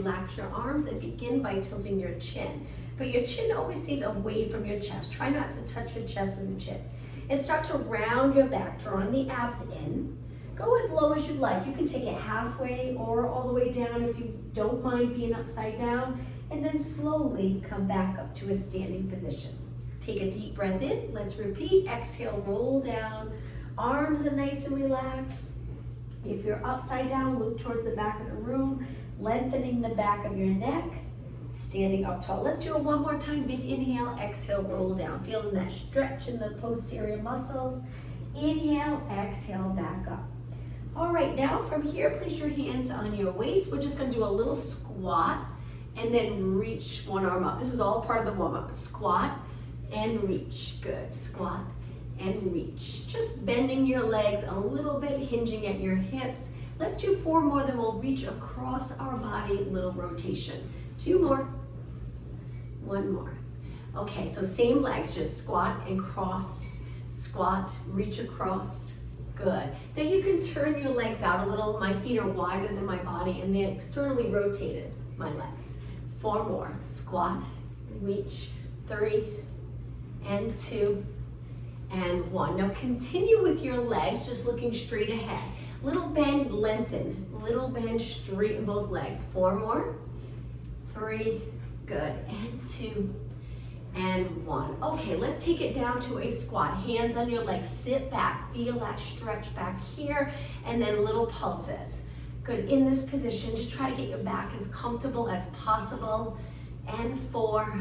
relax your arms and begin by tilting your chin. But your chin always stays away from your chest. Try not to touch your chest with your chin. And start to round your back, drawing the abs in. Go as low as you'd like. You can take it halfway or all the way down if you don't mind being upside down. And then slowly come back up to a standing position. Take a deep breath in. Let's repeat. Exhale, roll down. Arms are nice and relaxed. If you're upside down, look towards the back of the room, lengthening the back of your neck, standing up tall. Let's do it one more time. Big inhale, exhale, roll down. Feeling that stretch in the posterior muscles. Inhale, exhale, back up. All right, now from here, place your hands on your waist. We're just gonna do a little squat and then reach one arm up. This is all part of the warm-up. Squat and reach. Good. Squat and reach. Just bending your legs a little bit, hinging at your hips. Let's do 4 more, then we'll reach across our body, little rotation. 2 more. 1 more. Okay, so same legs, just squat and cross. Squat, reach across. Good. Now you can turn your legs out a little. My feet are wider than my body and they're externally rotated, my legs. 4 more. Squat, reach. 3 and 2 and 1. Now continue with your legs, just looking straight ahead. Little bend, lengthen. Little bend, straighten both legs. 4 more. 3, good. And 2 and 1. Okay, let's take it down to a squat. Hands on your legs, sit back, feel that stretch back here, and then little pulses. Good, in this position, just try to get your back as comfortable as possible. And 4,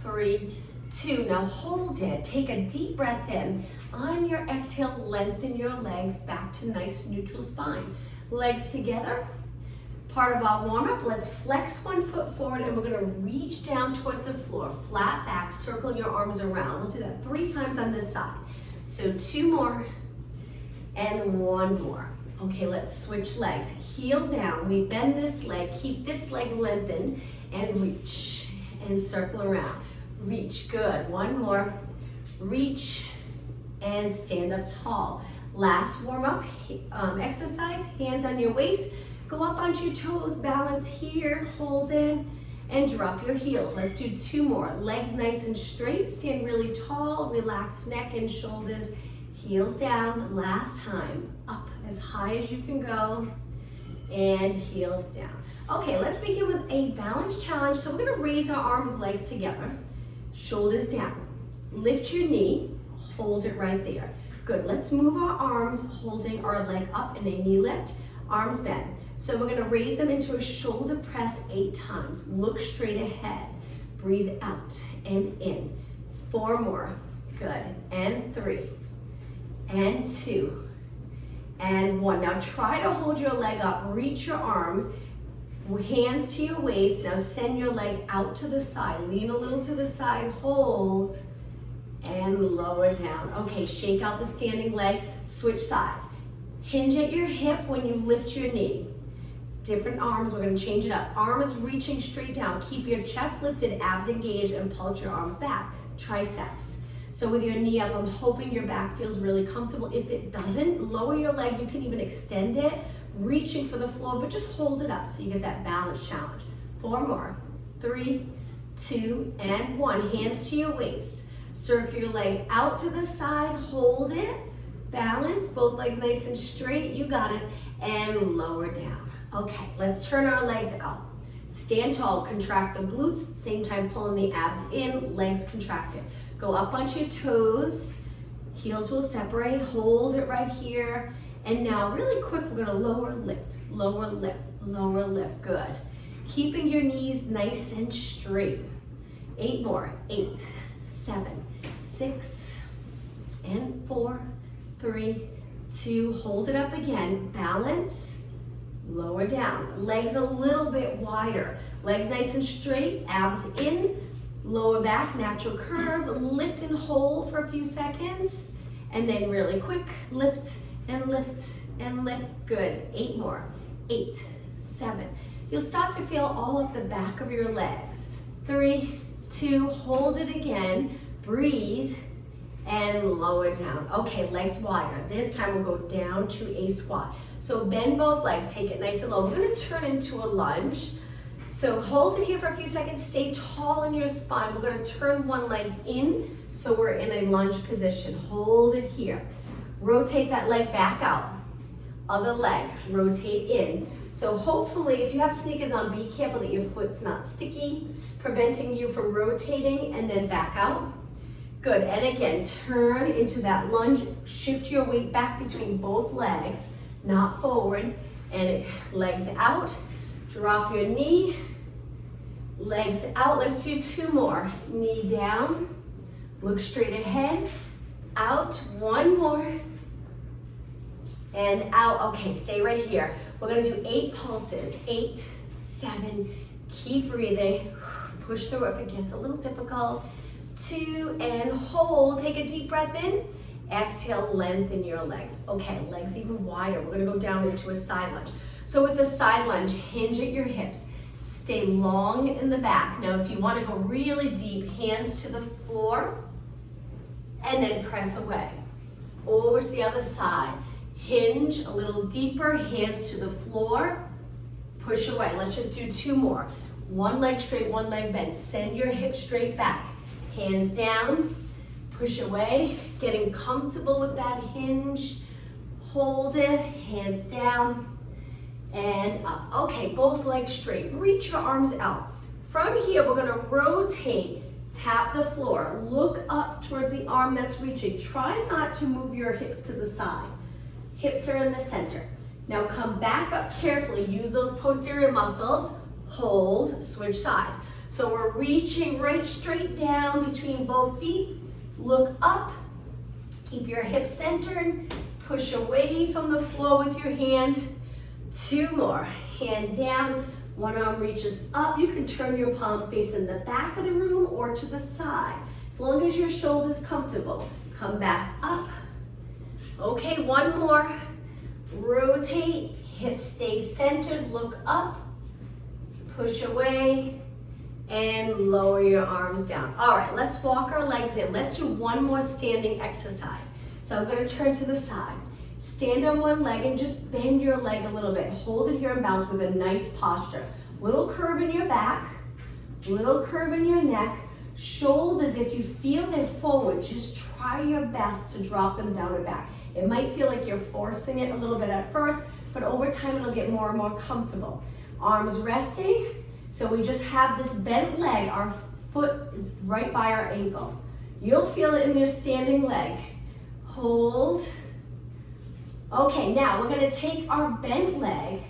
3, 2. Now hold it, take a deep breath in. On your exhale, lengthen your legs back to nice neutral spine. Legs together. Part of our warm-up, let's flex 1 foot forward and we're gonna reach down towards the floor, flat back, circle your arms around. We'll do that 3 times on this side. So 2 more and 1 more. Okay, let's switch legs. Heel down, we bend this leg, keep this leg lengthened and reach and circle around. Reach, good. 1 more, reach and stand up tall. Last warm-up exercise, hands on your waist. Go up onto your toes, balance here, hold it, and drop your heels. Let's do 2 more. Legs nice and straight, stand really tall, relax neck and shoulders, heels down. Last time, up as high as you can go, and heels down. Okay, let's begin with a balance challenge. So we're gonna raise our arms, legs together, shoulders down. Lift your knee, hold it right there. Good, let's move our arms, holding our leg up in a knee lift, arms bent. So we're gonna raise them into a shoulder press 8 times. Look straight ahead. Breathe out and in. 4 more, good. And 3, and 2, and 1. Now try to hold your leg up, reach your arms, hands to your waist. Now send your leg out to the side. Lean a little to the side, hold, and lower down. Okay, shake out the standing leg, switch sides. Hinge at your hip when you lift your knee. Different arms, we're gonna change it up. Arms reaching straight down. Keep your chest lifted, abs engaged, and pulse your arms back. Triceps. So with your knee up, I'm hoping your back feels really comfortable. If it doesn't, lower your leg. You can even extend it, reaching for the floor, but just hold it up so you get that balance challenge. 4 more. 3, 2, and 1. Hands to your waist. Circle your leg out to the side, hold it. Balance, both legs nice and straight, you got it, and lower down. Okay, let's turn our legs out. Stand tall, contract the glutes, same time pulling the abs in, legs contracted. Go up onto your toes, heels will separate, hold it right here. And now really quick, we're gonna lower lift, lower lift, lower lift, good. Keeping your knees nice and straight. 8 more, 8, 7, 6, and 4, 3, 2, hold it up again, balance, lower down. Legs a little bit wider. Legs nice and straight, abs in, lower back, natural curve, lift and hold for a few seconds, and then really quick, lift and lift and lift, good. 8 more, 8, 7. You'll start to feel all up the back of your legs. 3, 2, hold it again, breathe, and lower down. Okay, legs wider. This time we'll go down to a squat. So bend both legs, take it nice and low. We're gonna turn into a lunge. So hold it here for a few seconds, stay tall in your spine. We're gonna turn one leg in, so we're in a lunge position. Hold it here. Rotate that leg back out. Other leg, rotate in. So hopefully, if you have sneakers on, be careful that your foot's not sticky, preventing you from rotating, and then back out. Good, and again, turn into that lunge, shift your weight back between both legs, not forward, and legs out, drop your knee, legs out. Let's do 2 more. Knee down, look straight ahead, out, 1 more, and out. Okay, stay right here. We're gonna do 8 pulses, 8, 7, keep breathing, push through if it gets a little difficult. 2, and hold, take a deep breath in, exhale, lengthen your legs. Okay, legs even wider. We're gonna go down into a side lunge. So with the side lunge, hinge at your hips, stay long in the back. Now if you wanna go really deep, hands to the floor, and then press away. Over to the other side, hinge a little deeper, hands to the floor, push away. Let's just do 2 more. 1 leg straight, 1 leg bent. Send your hips straight back. Hands down, push away, getting comfortable with that hinge. Hold it, hands down, and up. Okay, both legs straight. Reach your arms out. From here, we're gonna rotate, tap the floor. Look up towards the arm that's reaching. Try not to move your hips to the side. Hips are in the center. Now come back up carefully. Use those posterior muscles. Hold, switch sides. So we're reaching right straight down between both feet. Look up, keep your hips centered. Push away from the floor with your hand. 2 more, hand down, 1 arm reaches up. You can turn your palm facing the back of the room or to the side. As long as your shoulder's comfortable. Come back up. Okay, 1 more. Rotate, hips stay centered, look up, push away, and lower your arms down. All right, let's walk our legs in. Let's do 1 more standing exercise. So I'm gonna turn to the side. Stand on 1 leg and just bend your leg a little bit. Hold it here and bounce with a nice posture. Little curve in your back, little curve in your neck. Shoulders, if you feel they're forward, just try your best to drop them down and back. It might feel like you're forcing it a little bit at first, but over time it'll get more and more comfortable. Arms resting, so we just have this bent leg, our foot right by our ankle. You'll feel it in your standing leg. Hold. Okay, now we're gonna take our bent leg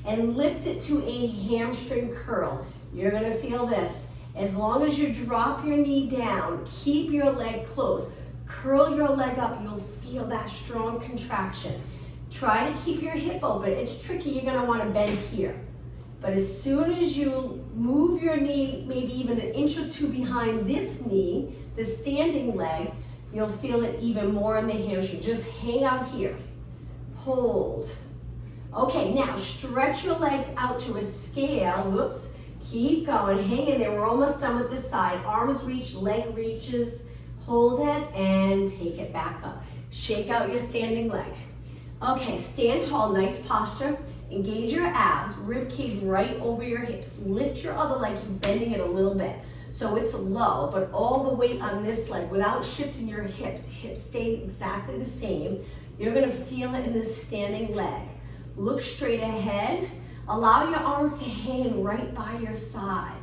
and lift it to a hamstring curl. You're gonna feel this. As long as you drop your knee down, keep your leg close. Curl your leg up, you'll feel that strong contraction. Try to keep your hip open. It's tricky, you're gonna wanna bend here. But as soon as you move your knee, maybe even an inch or 2 behind this knee, the standing leg, you'll feel it even more in the hamstring. Just hang out here. Hold. Okay, now stretch your legs out to a scale. Whoops. Keep going. Hang in there. We're almost done with this side. Arms reach, leg reaches. Hold it and take it back up. Shake out your standing leg. Okay, stand tall, nice posture. Engage your abs, rib cage right over your hips. Lift your other leg, just bending it a little bit. So it's low, but all the weight on this leg without shifting your hips. Hips stay exactly the same. You're gonna feel it in this standing leg. Look straight ahead. Allow your arms to hang right by your side.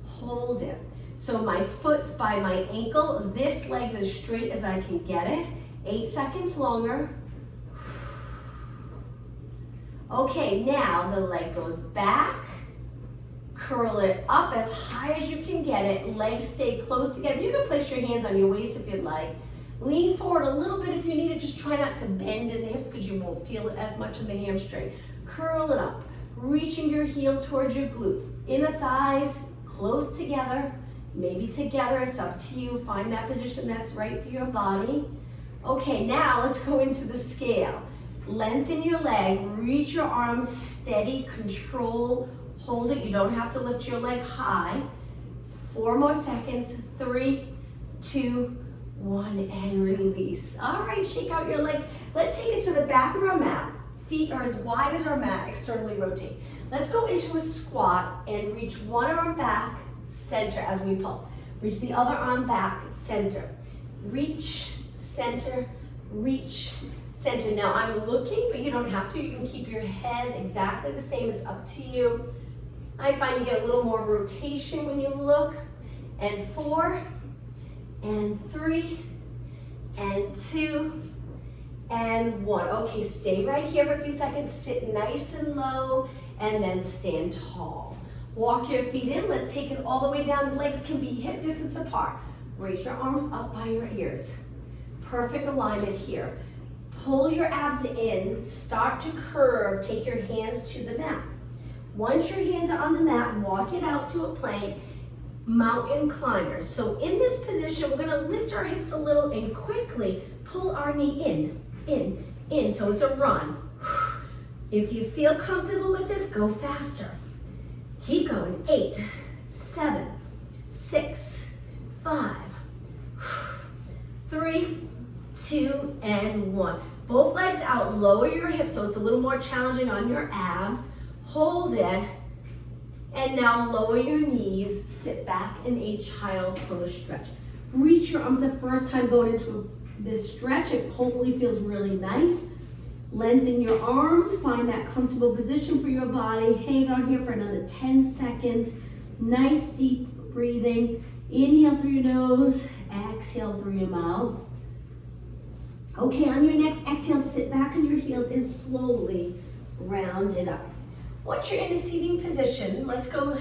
Hold it. So my foot's by my ankle. This leg's as straight as I can get it. 8 seconds longer. Okay, now the leg goes back. Curl it up as high as you can get it. Legs stay close together. You can place your hands on your waist if you'd like. Lean forward a little bit if you need it. Just try not to bend in the hips because you won't feel it as much in the hamstring. Curl it up. Reaching your heel towards your glutes. Inner thighs close together. Maybe together, it's up to you. Find that position that's right for your body. Okay, now let's go into the scale. Lengthen your leg, reach your arms steady, control, hold it. You don't have to lift your leg high. 4 more seconds, 3, 2, 1, and release. All right, shake out your legs. Let's take it to the back of our mat. Feet are as wide as our mat, externally rotate. Let's go into a squat and reach one arm back, center as we pulse. Reach the other arm back, center. Reach, center, reach, center. Now I'm looking, but you don't have to. You can keep your head exactly the same. It's up to you. I find you get a little more rotation when you look. And 4, and 3, and 2, and 1. Okay, stay right here for a few seconds. Sit nice and low, and then stand tall. Walk your feet in. Let's take it all the way down. Legs can be hip distance apart. Raise your arms up by your ears. Perfect alignment here. Pull your abs in. Start to curve. Take your hands to the mat. Once your hands are on the mat, walk it out to a plank. Mountain climbers. So in this position, we're going to lift our hips a little and quickly pull our knee in. So it's a run. If you feel comfortable with this, go faster. Keep going. 8, 7, 6, 5, 3, 2, and 1. Both legs out. Lower your hips so it's a little more challenging on your abs. Hold it. And now lower your knees, sit back in a child pose stretch. Reach your arms the first time going into this stretch. It hopefully feels really nice. Lengthen your arms, find that comfortable position for your body. Hang on here for another 10 seconds. Nice deep breathing. Inhale through your nose, exhale through your mouth. Okay, on your next exhale, sit back on your heels and slowly round it up. Once you're in a seating position, let's go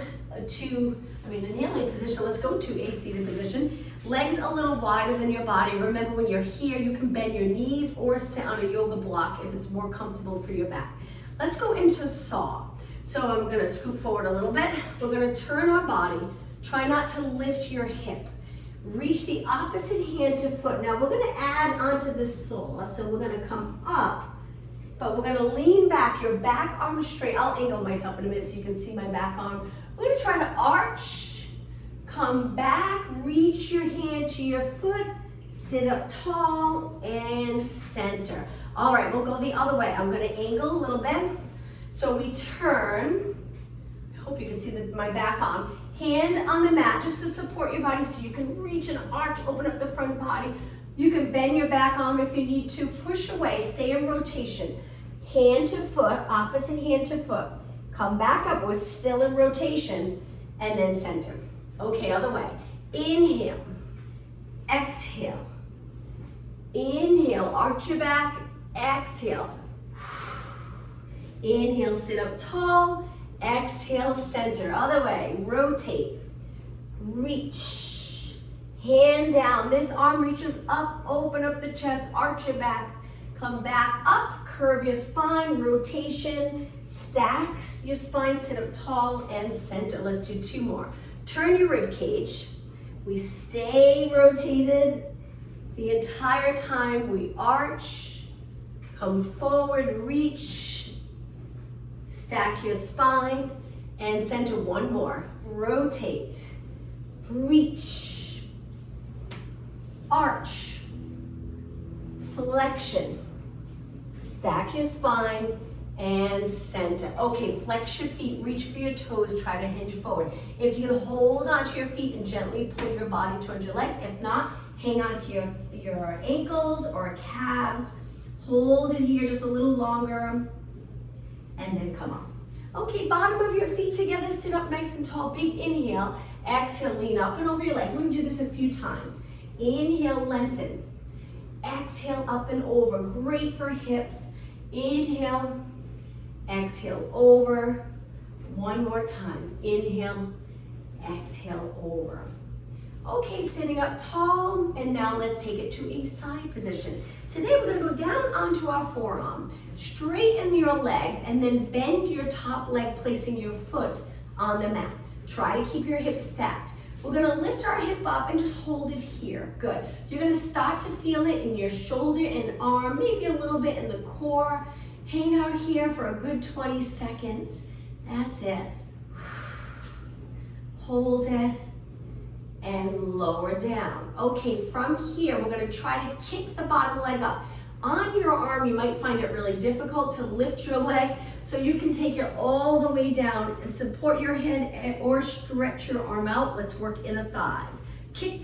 to, a kneeling position, let's go to a seated position. Legs a little wider than your body. Remember, when you're here, you can bend your knees or sit on a yoga block if it's more comfortable for your back. Let's go into saw. So I'm gonna scoot forward a little bit. We're gonna turn our body. Try not to lift your hip. Reach the opposite hand to foot. Now we're gonna add onto the saw. So we're gonna come up, but we're gonna lean back, your back arm is straight. I'll angle myself in a minute so you can see my back arm. We're gonna try to arch, come back, reach your hand to your foot, sit up tall, and center. All right, we'll go the other way. I'm gonna angle a little bit. So we turn, I hope you can see my back arm. Hand on the mat just to support your body so you can reach and arch, open up the front body. You can bend your back arm if you need to. Push away, stay in rotation. Hand to foot, opposite hand to foot. Come back up, we're still in rotation, and then center. Okay, other way. Inhale, exhale. Inhale, arch your back, exhale. Inhale, sit up tall, exhale, center. Other way, rotate, reach, hand down. This arm reaches up, open up the chest, arch your back. Come back up, curve your spine, rotation, stacks your spine, sit up tall and center. Let's do 2 more. Turn your rib cage. We stay rotated the entire time. We arch, come forward, reach, stack your spine, and center. 1 more. Rotate, reach, arch, flexion. Stack your spine and center. Okay, flex your feet, reach for your toes, try to hinge forward. If you can hold onto your feet and gently pull your body towards your legs. If not, hang on to your ankles or calves. Hold it here just a little longer and then come up. Okay, bottom of your feet together, sit up nice and tall. Big inhale, exhale, lean up and over your legs. We're gonna do this a few times. Inhale, lengthen. Exhale, up and over. Great for hips. Inhale, exhale, over. 1 more time. Inhale, exhale, over. Okay, sitting up tall, and now let's take it to a side position. Today we're gonna go down onto our forearm. Straighten your legs, and then bend your top leg, placing your foot on the mat. Try to keep your hips stacked. We're gonna lift our hip up and just hold it here. Good. You're gonna start to feel it in your shoulder and arm, maybe a little bit in the core. Hang out here for a good 20 seconds. That's it. Hold it and lower down. Okay, from here, we're gonna try to kick the bottom leg up. On your arm, you might find it really difficult to lift your leg, so you can take it all the way down and support your head or stretch your arm out. Let's work inner thighs. Kick,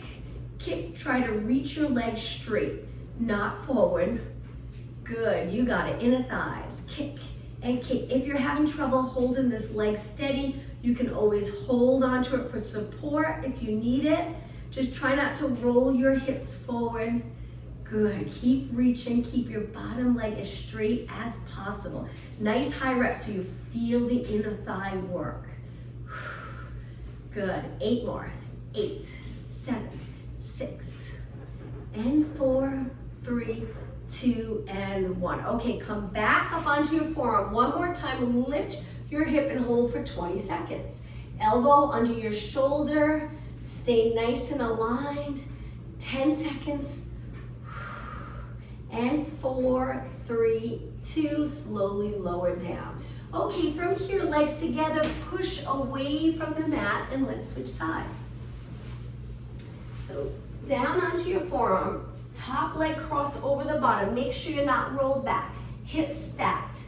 kick, try to reach your leg straight, not forward. Good, you got it, inner thighs, kick and kick. If you're having trouble holding this leg steady, you can always hold onto it for support if you need it. Just try not to roll your hips forward. Good, keep reaching, keep your bottom leg as straight as possible. Nice high reps so you feel the inner thigh work. Good, 8 more. 8, 7, 6, and 4, 3, 2, and 1. Okay, come back up onto your forearm. One more time, lift your hip and hold for 20 seconds. Elbow under your shoulder, stay nice and aligned. 10 seconds. And 4, 3, 2, slowly lower down. Okay, from here, legs together, push away from the mat, and let's switch sides. So down onto your forearm, top leg crossed over the bottom. Make sure you're not rolled back, hips stacked.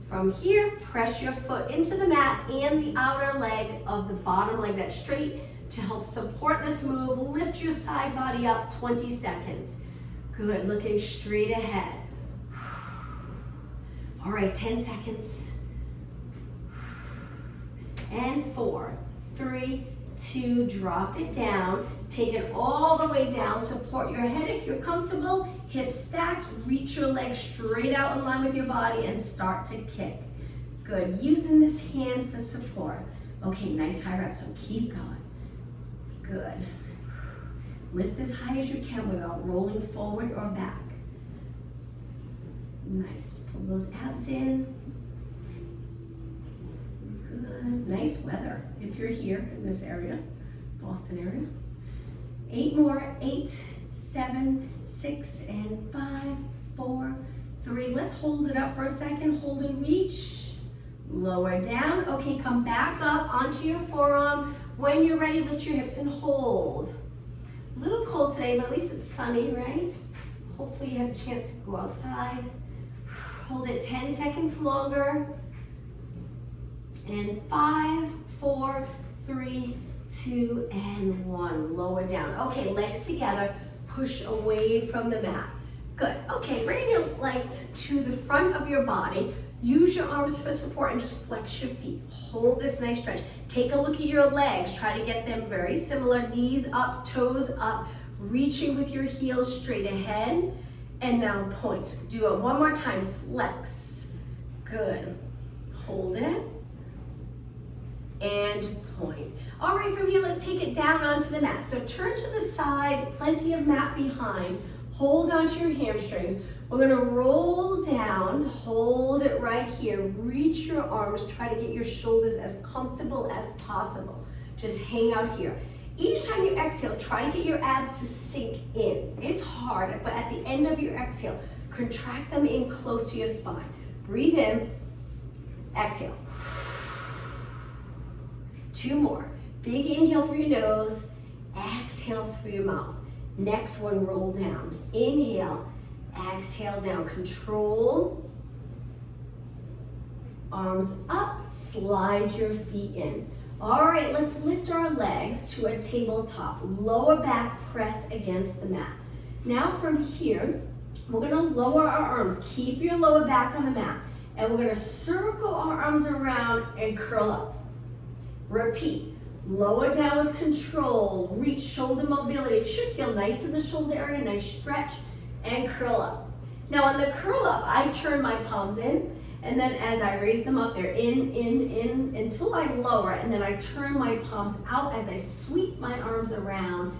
From here, press your foot into the mat and the outer leg of the bottom leg that's straight to help support this move. Lift your side body up, 20 seconds. Good, looking straight ahead. All right, 10 seconds. And 4, 3, 2, drop it down. Take it all the way down. Support your head if you're comfortable. Hips stacked. Reach your legs straight out in line with your body and start to kick. Good, using this hand for support. Okay, nice high reps, so keep going. Good. Lift as high as you can without rolling forward or back. Nice, pull those abs in. Good, nice weather if you're here in this area, Boston area. 8 more, 8, 7, 6, and 5, 4, 3. Let's hold it up for a second, hold and reach. Lower down, okay, come back up onto your forearm. When you're ready, lift your hips and hold. A little cold today, but at least it's sunny, right? Hopefully you have a chance to go outside. Hold it 10 seconds longer. And 5, 4, 3, 2, and 1. Lower down. Okay, legs together. Push away from the mat. Good. Okay, bring your legs to the front of your body. Use your arms for support and just flex your feet. Hold this nice stretch. Take a look at your legs. Try to get them very similar. Knees up, toes up. Reaching with your heels straight ahead. And now point. Do it one more time. Flex. Good. Hold it. And point. All right, from here, let's take it down onto the mat. So turn to the side, plenty of mat behind. Hold onto your hamstrings. We're gonna roll down, hold it right here. Reach your arms, try to get your shoulders as comfortable as possible. Just hang out here. Each time you exhale, try to get your abs to sink in. It's hard, but at the end of your exhale, contract them in close to your spine. Breathe in, exhale. 2 more. Big inhale through your nose, exhale through your mouth. Next one, roll down. Inhale, exhale down. Control. Arms up, slide your feet in. All right, let's lift our legs to a tabletop. Lower back press against the mat. Now from here, we're gonna lower our arms. Keep your lower back on the mat. And we're gonna circle our arms around and curl up. Repeat. Lower down with control. Reach shoulder mobility. It should feel nice in the shoulder area, nice stretch, and curl up. Now on the curl up, I turn my palms in, and then as I raise them up, they're in, until I lower, and then I turn my palms out as I sweep my arms around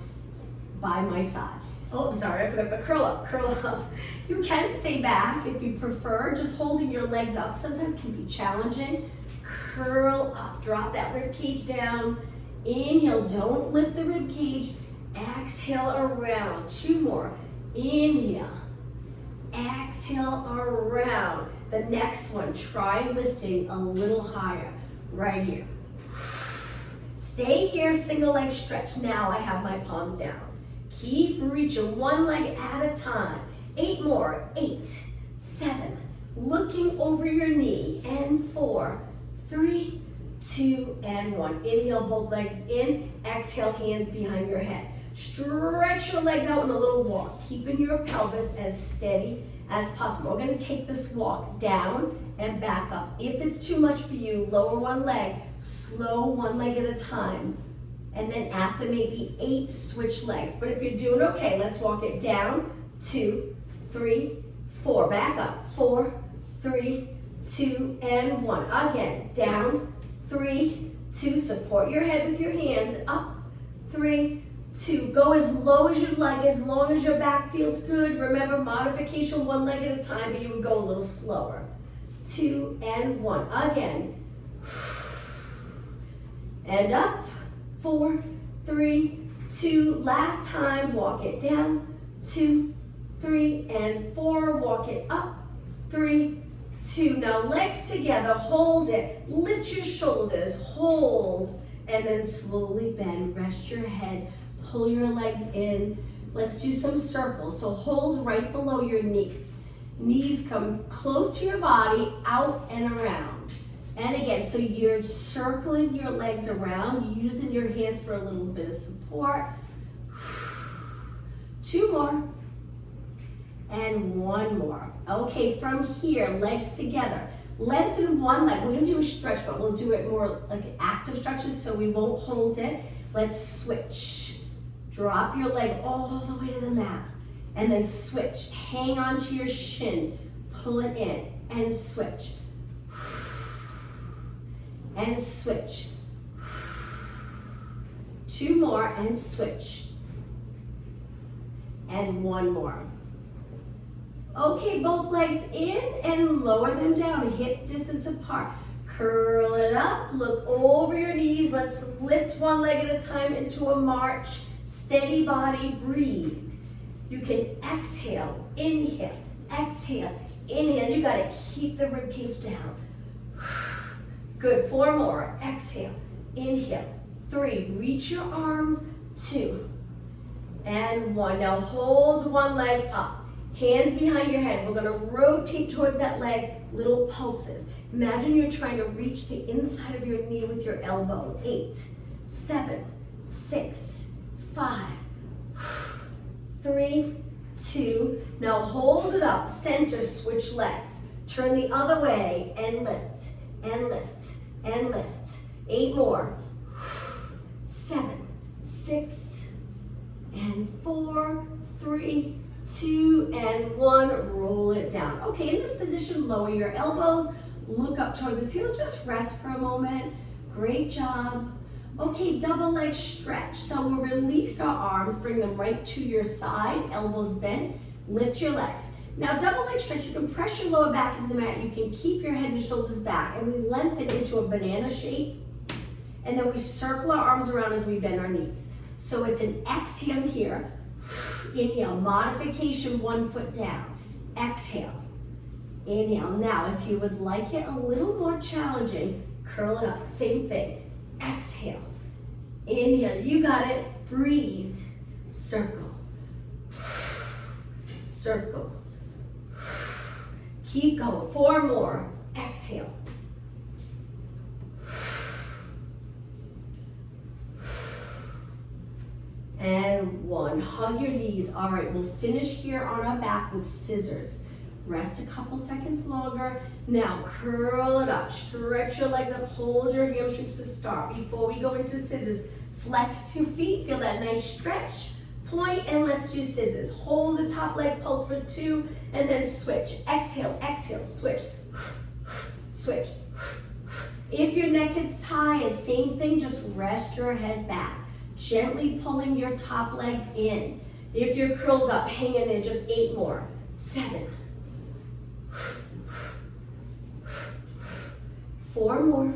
by my side. Oh, sorry, I forgot the curl up, curl up. You can stay back if you prefer. Just holding your legs up sometimes can be challenging. Curl up, drop that rib cage down. Inhale, don't lift the rib cage. Exhale around, 2 more. Inhale, exhale around. The next one, try lifting a little higher, right here. Stay here, single leg stretch. Now I have my palms down. Keep reaching, one leg at a time. 8 more, 8, 7, looking over your knee, and 4, 3, 2, and 1. Inhale, both legs in. Exhale, hands behind your head. Stretch your legs out in a little walk, keeping your pelvis as steady as possible. We're going to take this walk down and back up. If it's too much for you, lower one leg, slow one leg at a time. And then after maybe 8, switch legs. But if you're doing okay, let's walk it down, 2, 3, 4. Back up, 4, 3, 2, and 1. Again, down, 3, 2. Support your head with your hands. Up, 3, 2. Go as low as you'd like, as long as your back feels good. Remember, modification one leg at a time, but you would go a little slower. 2, and 1. Again. And up. 4, 3, 2. Last time, walk it down. 2, 3, and 4. Walk it up. 3, 2. Now legs together, hold it. Lift your shoulders, hold, and then slowly bend. Rest your head, pull your legs in. Let's do some circles. So hold right below your knee. Knees come close to your body, out and around. And again, so you're circling your legs around, using your hands for a little bit of support. 2 more. And 1 more. Okay, from here, legs together. Lengthen one leg. We're gonna do a stretch, but we'll do it more like active stretches so we won't hold it. Let's switch. Drop your leg all the way to the mat. And then switch. Hang onto your shin. Pull it in and switch. And switch. 2 more and switch. And 1 more. Okay, both legs in and lower them down, hip distance apart. Curl it up, look over your knees. Let's lift one leg at a time into a march. Steady body, breathe. You can exhale, inhale, exhale, inhale. You gotta keep the ribcage down. Good, 4 more. Exhale, inhale, 3. Reach your arms, 2, and 1. Now hold one leg up. Hands behind your head. We're gonna rotate towards that leg, little pulses. Imagine you're trying to reach the inside of your knee with your elbow. 8, 7, 6, 5, 3, 2. Now hold it up, center, switch legs. Turn the other way and lift, and lift, and lift. 8 more. 7, 6, and 4, 3, 2, and 1. Roll it down. Okay, in this position, lower your elbows, look up towards the ceiling, just rest for a moment. Great job. Okay, double leg stretch. So we'll release our arms, bring them right to your side, elbows bent, lift your legs. Now double leg stretch, you can press your lower back into the mat, you can keep your head and shoulders back, and we lengthen into a banana shape, and then we circle our arms around as we bend our knees. So it's an exhale here, inhale, modification, 1 foot down, exhale, inhale. Now if you would like it a little more challenging, curl it up, same thing, exhale, inhale, you got it, breathe, circle, circle, keep going, 4 more, exhale, and 1. Hug your knees. All right, we'll finish here on our back with scissors. Rest a couple seconds longer. Now curl it up, stretch your legs up, hold your hamstrings to start. Before we go into scissors, flex your feet, feel that nice stretch. Point and let's do scissors. Hold the top leg pulse for 2 and then switch. Exhale, exhale, switch, switch. If your neck gets tired, same thing, just rest your head back. Gently pulling your top leg in. If you're curled up, hang in there, just 8 more. 7. 4 more.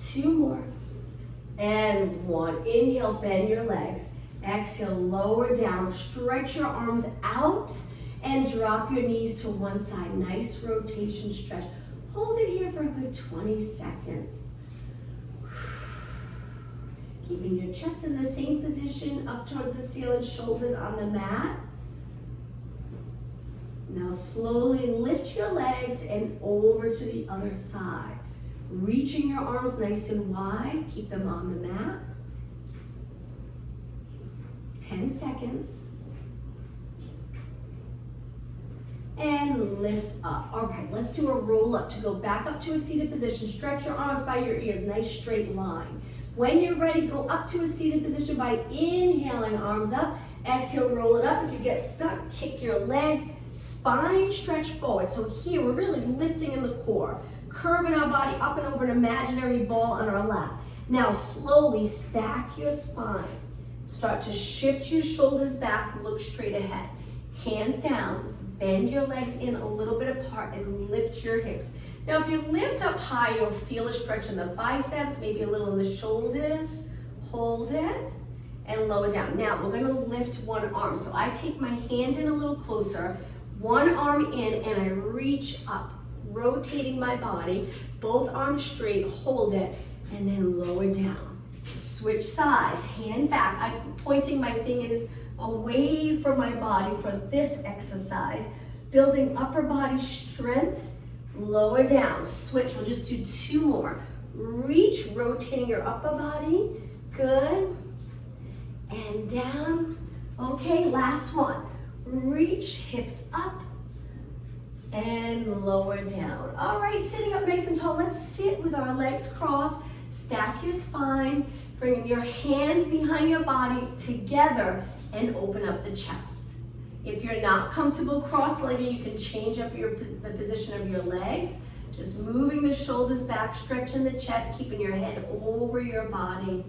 2 more. And 1. Inhale, bend your legs. Exhale, lower down. Stretch your arms out and drop your knees to one side. Nice rotation stretch. Hold it here for a good 20 seconds. Keeping your chest in the same position, up towards the ceiling, shoulders on the mat. Now slowly lift your legs and over to the other side. Reaching your arms nice and wide, keep them on the mat. 10 seconds. And lift up. All right, let's do a roll up to go back up to a seated position. Stretch your arms by your ears, nice straight line. When you're ready, go up to a seated position by inhaling, arms up. Exhale, roll it up. If you get stuck, kick your leg. Spine stretch forward. So here, we're really lifting in the core. Curving our body up and over an imaginary ball on our lap. Now slowly stack your spine. Start to shift your shoulders back, look straight ahead. Hands down, bend your legs in a little bit apart and lift your hips. Now if you lift up high, you'll feel a stretch in the biceps, maybe a little in the shoulders. Hold it and lower down. Now we're gonna lift one arm. So I take my hand in a little closer, one arm in, and I reach up, rotating my body, both arms straight, hold it, and then lower down. Switch sides, hand back. I'm pointing my fingers away from my body for this exercise, building upper body strength, lower down. Switch, we'll just do 2 more. Reach, rotating your upper body, good, and down. Okay, last one. Reach, hips up, and lower down. All right, sitting up nice and tall. Let's sit with our legs crossed. Stack your spine, bring your hands behind your body together and open up the chest. If you're not comfortable cross-legged, you can change up the position of your legs. Just moving the shoulders back, stretching the chest, keeping your head over your body,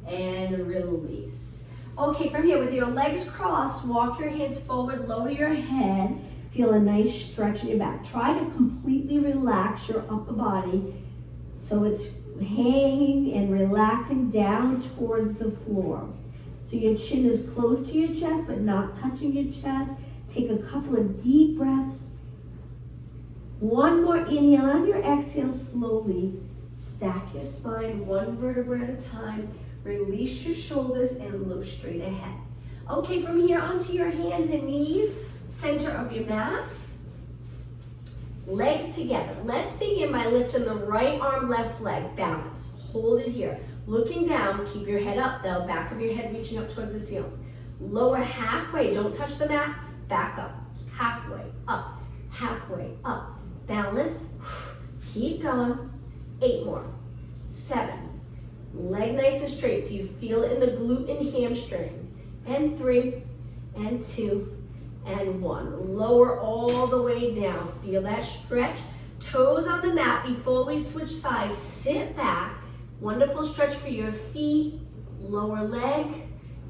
and release. Okay, from here, with your legs crossed, walk your hands forward, lower your head, feel a nice stretch in your back. Try to completely relax your upper body so it's hanging and relaxing down towards the floor. So your chin is close to your chest but not touching your chest. Take a couple of deep breaths. One more inhale. On your exhale, slowly stack your spine one vertebra at a time. Release your shoulders and look straight ahead. Okay, from here onto your hands and knees, center of your mat. Legs together. Let's begin by lifting the right arm, left leg, balance. Hold it here. Looking down, keep your head up though, back of your head reaching up towards the ceiling. Lower halfway, don't touch the mat, back up. Halfway, up, halfway, up. Balance, keep going. 8 more, 7. Leg nice and straight so you feel it in the glute and hamstring. And 3, and 2, and 1. Lower all the way down. Feel that stretch. Toes on the mat. Before we switch sides, sit back. Wonderful stretch for your feet. Lower leg.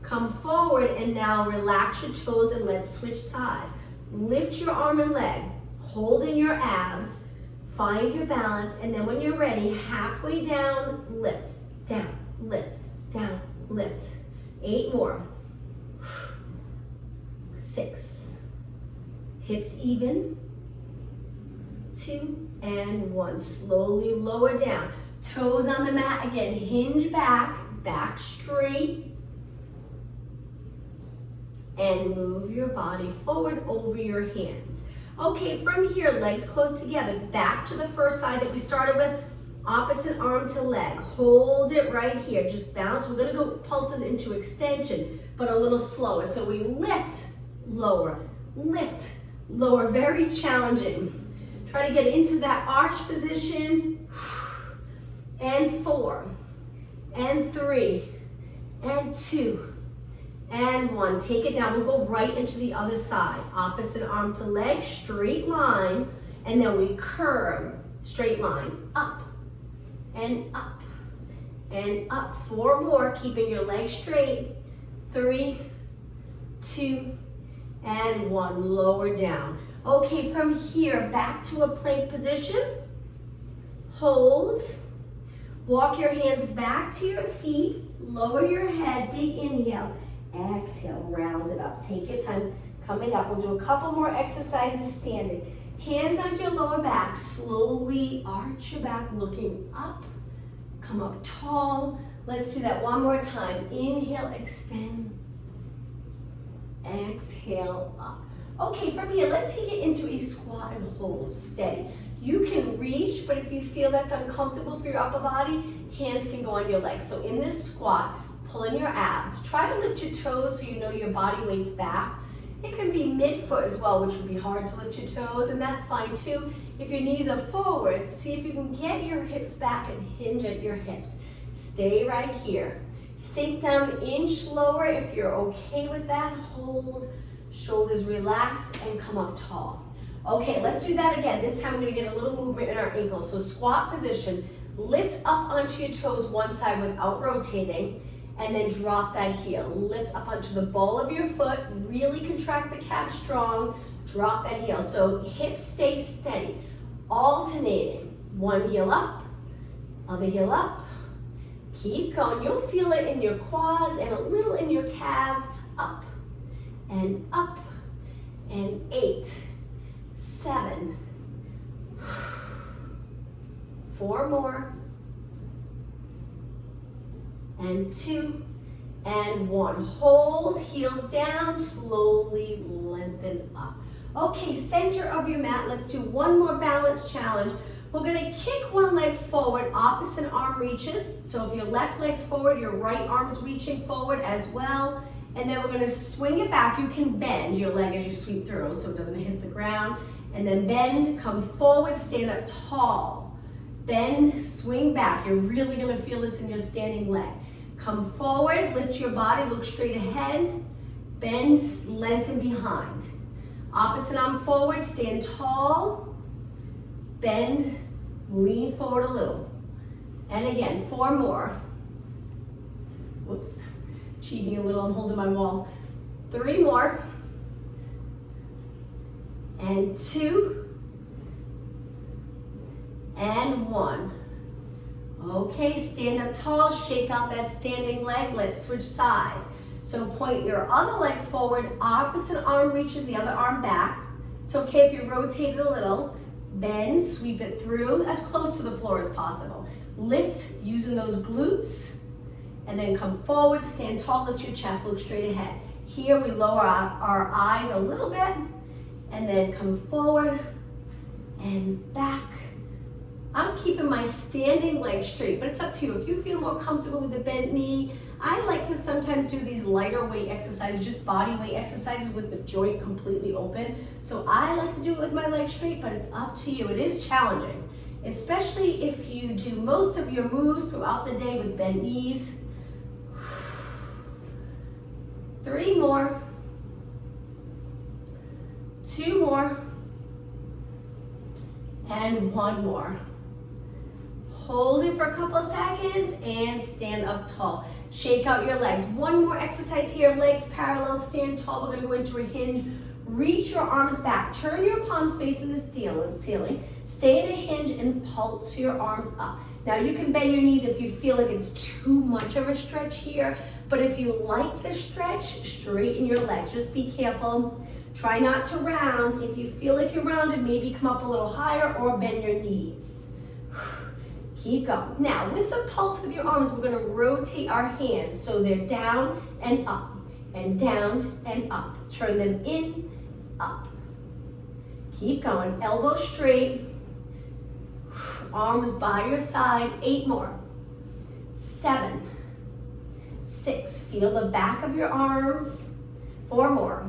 Come forward and now relax your toes and let's switch sides. Lift your arm and leg. Hold in your abs. Find your balance. And then when you're ready, halfway down, lift. Down, lift, down, lift. 8 more. 6. Hips even. 2 and 1. Slowly lower down. Toes on the mat again. Hinge back, back straight. And move your body forward over your hands. Okay, from here, legs close together. Back to the first side that we started with. Opposite arm to leg. Hold it right here. Just balance. We're going to go pulses into extension, but a little slower. So we lift, lower, lift, lower. Very challenging. Try to get into that arch position. And 4, and 3, and 2, and 1. Take it down. We'll go right into the other side. Opposite arm to leg, straight line, and then we curve, straight line, up, and up, and up. 4 more, keeping your legs straight. 3, 2, and 1. Lower down. Okay, from here, back to a plank position. Hold. Walk your hands back to your feet. Lower your head. Big inhale. Exhale, round it up. Take your time. Coming up, we'll do a couple more exercises standing. Hands on your lower back. Slowly arch your back, looking up. Come up tall. Let's do that one more time. Inhale, extend. Exhale, up. Okay, from here, let's take it into a squat and hold, steady. You can reach, but if you feel that's uncomfortable for your upper body, hands can go on your legs. So in this squat, pull in your abs. Try to lift your toes so you know your body weight's back. It can be mid-foot as well, which would be hard to lift your toes, and that's fine too. If your knees are forward, see if you can get your hips back and hinge at your hips. Stay right here. Sink down an inch lower if you're okay with that. Hold, shoulders relax, and come up tall. Okay, let's do that again. This time we're gonna get a little movement in our ankles. So squat position, lift up onto your toes one side without rotating, and then drop that heel. Lift up onto the ball of your foot, really contract the calf strong, drop that heel. So hips stay steady, alternating. One heel up, other heel up. Keep going. You'll feel it in your quads and a little in your calves. Up and up, and 8, 7, 4 more, and 2, and 1. Hold, heels down, slowly lengthen up. Okay, center of your mat. Let's do one more balance challenge. We're gonna kick one leg forward, opposite arm reaches. So if your left leg's forward, your right arm's reaching forward as well. And then we're gonna swing it back. You can bend your leg as you sweep through so it doesn't hit the ground. And then bend, come forward, stand up tall. Bend, swing back. You're really gonna feel this in your standing leg. Come forward, lift your body, look straight ahead. Bend, lengthen behind. Opposite arm forward, stand tall. Bend, lean forward a little. And again, 4 more. Whoops, cheating a little, I'm holding my wall. 3 more. And 2. And 1. Okay, stand up tall, shake out that standing leg. Let's switch sides. So point your other leg forward, opposite arm reaches the other arm back. It's okay if you rotate it a little. Bend, sweep it through as close to the floor as possible. Lift using those glutes, and then come forward, stand tall, lift your chest, look straight ahead. Here we lower our eyes a little bit, and then come forward and back. I'm keeping my standing leg straight, but it's up to you. If you feel more comfortable with the bent knee, I like to sometimes do these lighter weight exercises, just body weight exercises with the joint completely open. So I like to do it with my legs straight, but it's up to you. It is challenging, especially if you do most of your moves throughout the day with bent knees. 3 more. 2 more. And 1 more. Hold it for a couple of seconds and stand up tall. Shake out your legs. 1 more exercise here, legs parallel, stand tall. We're gonna go into a hinge. Reach your arms back. Turn your palms facing the ceiling. Stay in a hinge and pulse your arms up. Now you can bend your knees if you feel like it's too much of a stretch here, but if you like the stretch, straighten your legs. Just be careful. Try not to round. If you feel like you're rounded, maybe come up a little higher or bend your knees. Keep going. Now, with the pulse with your arms, we're gonna rotate our hands so they're down and up, and down and up. Turn them in, up. Keep going, elbow straight, arms by your side. 8 more. 7, 6, feel the back of your arms. 4 more.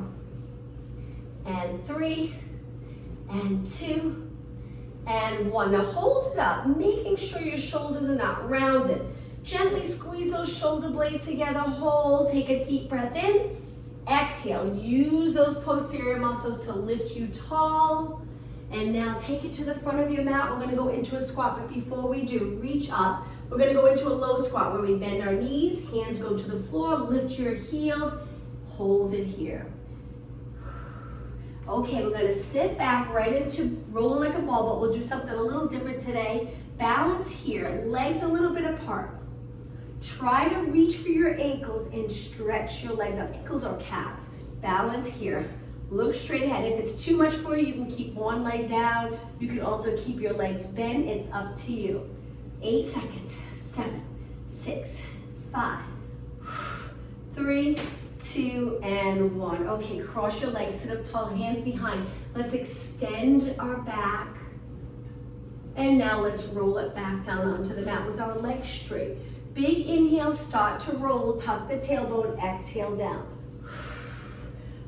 And 3, and 2, and 1. Now hold it up, making sure your shoulders are not rounded. Gently squeeze those shoulder blades together. Hold, take a deep breath in. Exhale, use those posterior muscles to lift you tall. And now take it to the front of your mat. We're gonna go into a squat, but before we do, reach up. We're gonna go into a low squat where we bend our knees, hands go to the floor, lift your heels, hold it here. Okay, we're gonna sit back right into rolling like a ball, but we'll do something a little different today. Balance here, legs a little bit apart. Try to reach for your ankles and stretch your legs up. Ankles or calves. Balance here. Look straight ahead. If it's too much for you, you can keep one leg down. You can also keep your legs bent. It's up to you. 8 seconds. 7, 6, 5, 3, 2, and 1. Okay, cross your legs, sit up tall, hands behind. Let's extend our back. And now let's roll it back down onto the mat with our legs straight. Big inhale, start to roll, tuck the tailbone, exhale down.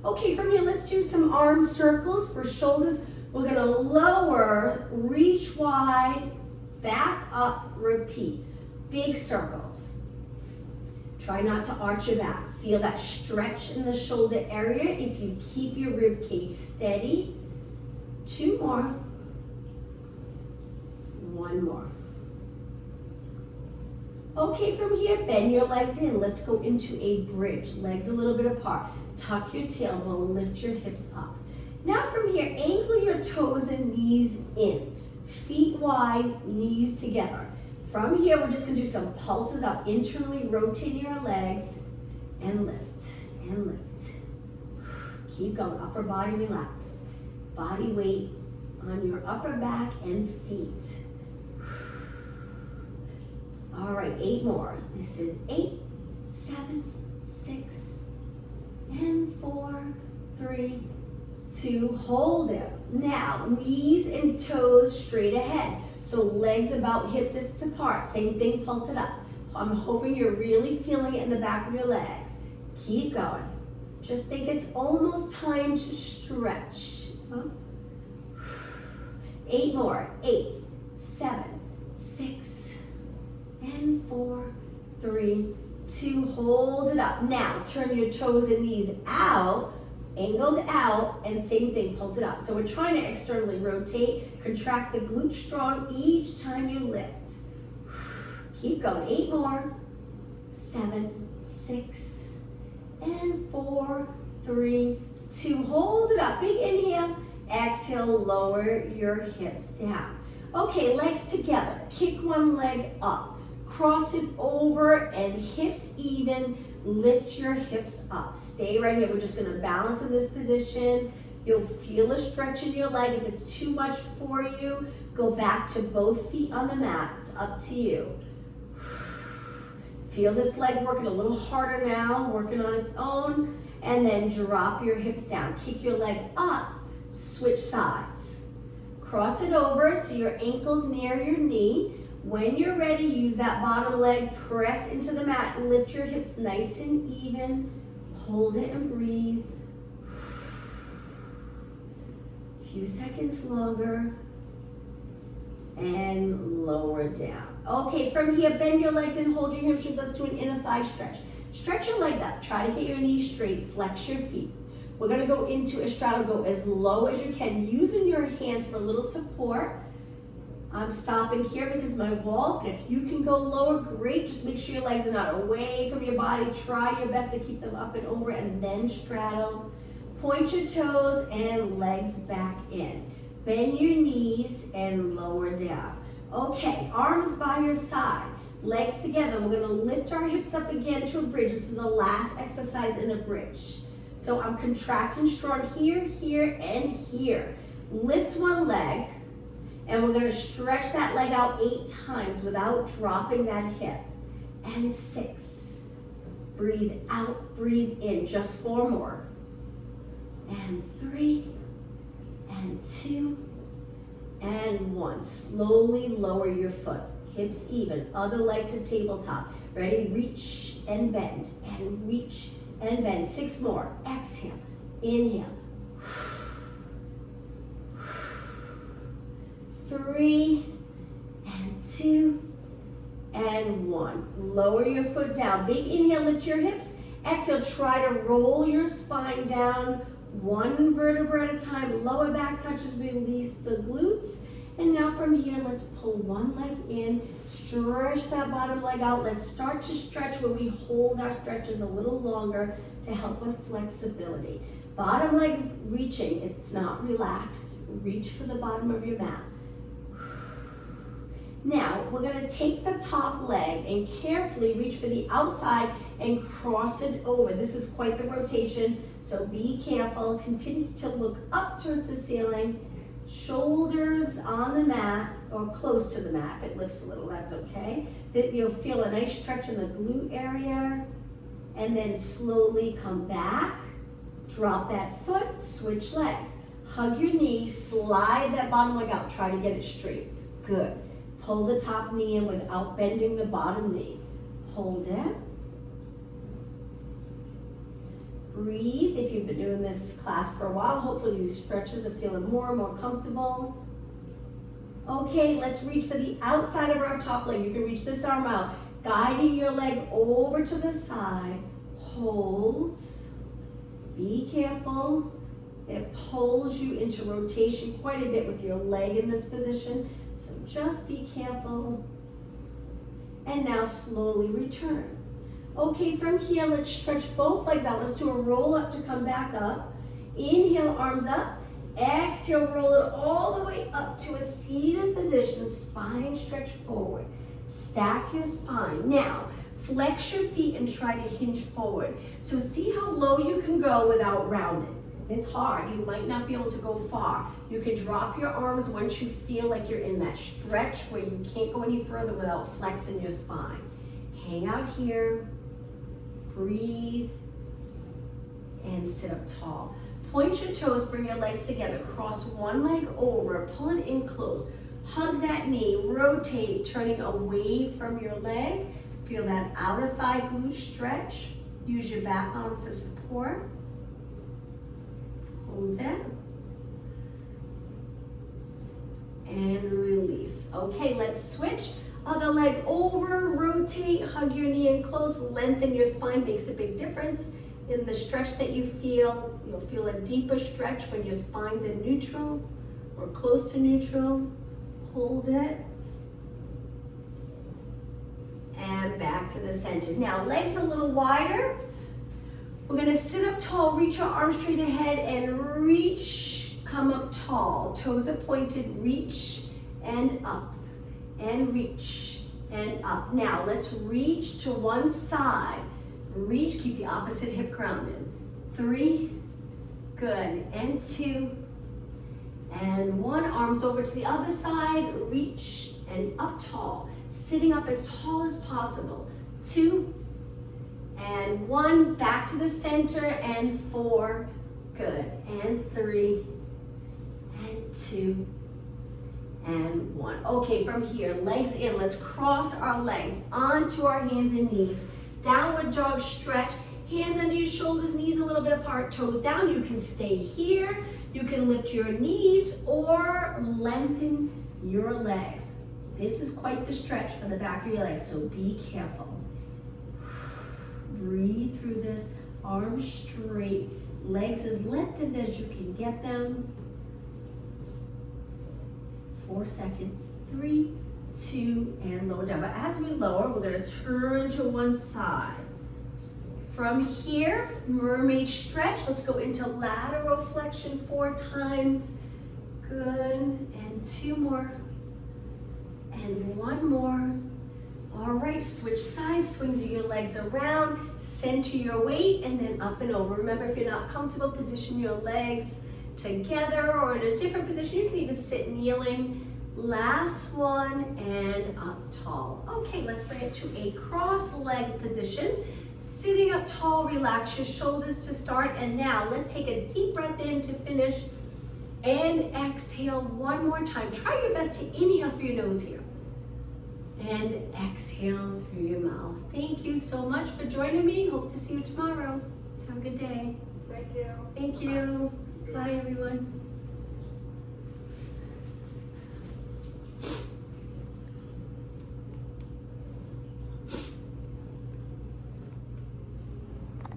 Okay, from here, let's do some arm circles for shoulders. We're gonna lower, reach wide, back up, repeat. Big circles. Try not to arch your back. Feel that stretch in the shoulder area if you keep your rib cage steady. 2 more. 1 more. Okay, from here, bend your legs in. Let's go into a bridge. Legs a little bit apart. Tuck your tailbone, lift your hips up. Now from here, angle your toes and knees in. Feet wide, knees together. From here, we're just gonna do some pulses up, internally rotating your legs, and lift, and lift. Keep going, upper body relax. Body weight on your upper back and feet. All right, 8 more. This is 8, 7, 6, and 4, 3, 2, hold it. Now, knees and toes straight ahead. So legs about hip distance apart. Same thing, pulse it up. I'm hoping you're really feeling it in the back of your legs. Keep going. Just think it's almost time to stretch. 8 more. 8, 7, 6, and 4, 3, 2, hold it up. Now, turn your toes and knees out, angled out, and same thing, pulse it up. So we're trying to externally rotate, contract the glute strong each time you lift. Keep going, 8 more, 7, 6, and 4, 3, 2, hold it up. Big inhale, exhale, lower your hips down. Okay, legs together, kick one leg up. Cross it over and hips even, lift your hips up. Stay right here, we're just gonna balance in this position. You'll feel a stretch in your leg. If it's too much for you, go back to both feet on the mat. It's up to you. Feel this leg working a little harder now, working on its own, and then drop your hips down. Kick your leg up, switch sides. Cross it over so your ankle's near your knee. When you're ready, use that bottom leg, press into the mat, and lift your hips nice and even. Hold it and breathe. Few seconds longer. And lower down. Okay, from here, bend your legs and hold your hamstrings. Let's do an inner thigh stretch. Stretch your legs up. Try to get your knees straight. Flex your feet. We're gonna go into a straddle. Go as low as you can, using your hands for a little support. I'm stopping here because my wall, and if you can go lower, great. Just make sure your legs are not away from your body. Try your best to keep them up and over, and then straddle. Point your toes and legs back in. Bend your knees and lower down. Okay, arms by your side, legs together. We're gonna lift our hips up again to a bridge. This is the last exercise in a bridge. So I'm contracting strong here, here, and here. Lift one leg. And we're gonna stretch that leg out 8 times without dropping that hip. And 6. Breathe out, breathe in. Just 4 more. And 3, and 2, and 1. Slowly lower your foot. Hips even, other leg to tabletop. Ready? Reach and bend, and reach and bend. 6 more. Exhale, inhale. 3, and 2, and 1. Lower your foot down. Big inhale, lift your hips. Exhale, try to roll your spine down 1 vertebra at a time. Lower back touches, release the glutes. And now from here, let's pull one leg in, stretch that bottom leg out. Let's start to stretch where we hold our stretches a little longer to help with flexibility. Bottom leg's reaching, it's not relaxed. Reach for the bottom of your mat. Now, we're gonna take the top leg and carefully reach for the outside and cross it over. This is quite the rotation, so be careful. Continue to look up towards the ceiling. Shoulders on the mat, or close to the mat. If it lifts a little, that's okay. You'll feel a nice stretch in the glute area. and then slowly come back, drop that foot, switch legs. Hug your knee, slide that bottom leg out, try to get it straight. Good. Pull the top knee in without bending the bottom knee. Hold it. Breathe. If you've been doing this class for a while, hopefully these stretches are feeling more and more comfortable. Okay, let's reach for the outside of our top leg. You can reach this arm out, guiding your leg over to the side. Hold. Be careful. It pulls you into rotation quite a bit with your leg in this position, so just be careful. And now slowly return. Okay, from here, let's stretch both legs out. Let's do a roll up to come back up. Inhale, arms up. Exhale, roll it all the way up to a seated position, spine stretch forward. Stack your spine. Now, flex your feet and try to hinge forward. So see how low you can go without rounding. It's hard. You might not be able to go far. You can drop your arms once you feel like you're in that stretch where you can't go any further without flexing your spine. Hang out here, breathe, and sit up tall. Point your toes, bring your legs together. Cross one leg over, pull it in close. Hug that knee, rotate, turning away from your leg. Feel that outer thigh glute stretch. Use your back arm for support. Hold it. And release. Okay, let's switch. Other leg over, rotate, hug your knee in close, lengthen your spine, makes a big difference in the stretch that you feel. You'll feel a deeper stretch when your spine's in neutral or close to neutral. Hold it. And back to the center. Now, legs a little wider. We're gonna sit up tall, reach our arms straight ahead and reach, come up tall. Toes are pointed, reach and up, and reach and up. Now, let's reach to one side. Reach, keep the opposite hip grounded. 3, good, and 2, and 1. Arms over to the other side, reach and up tall. Sitting up as tall as possible. 2, and 1, back to the center, and 4, good, and 3, and 2, and 1. Okay, from here, legs in, let's cross our legs onto our hands and knees. Downward dog stretch, hands under your shoulders, knees a little bit apart, toes down. You can stay here, you can lift your knees or lengthen your legs. This is quite the stretch for the back of your legs, so be careful. Breathe through this, arms straight, legs as lengthened as you can get them. 4 seconds, 3, 2, and lower down. But as we lower, we're gonna turn to one side. From here, mermaid stretch. Let's go into lateral flexion 4 times. Good, and 2 more, and 1 more. All right, switch sides, swing your legs around, center your weight, and then up and over. Remember, if you're not comfortable, position your legs together or in a different position. You can even sit kneeling. Last one, and up tall. Okay, let's bring it to a cross leg position. Sitting up tall, relax your shoulders to start. And now let's take a deep breath in to finish. And exhale one more time. Try your best to inhale through your nose here. And exhale through your mouth. Thank you so much for joining me. Hope to see you tomorrow. Have a good day. Thank you. Thank you. Bye, everyone.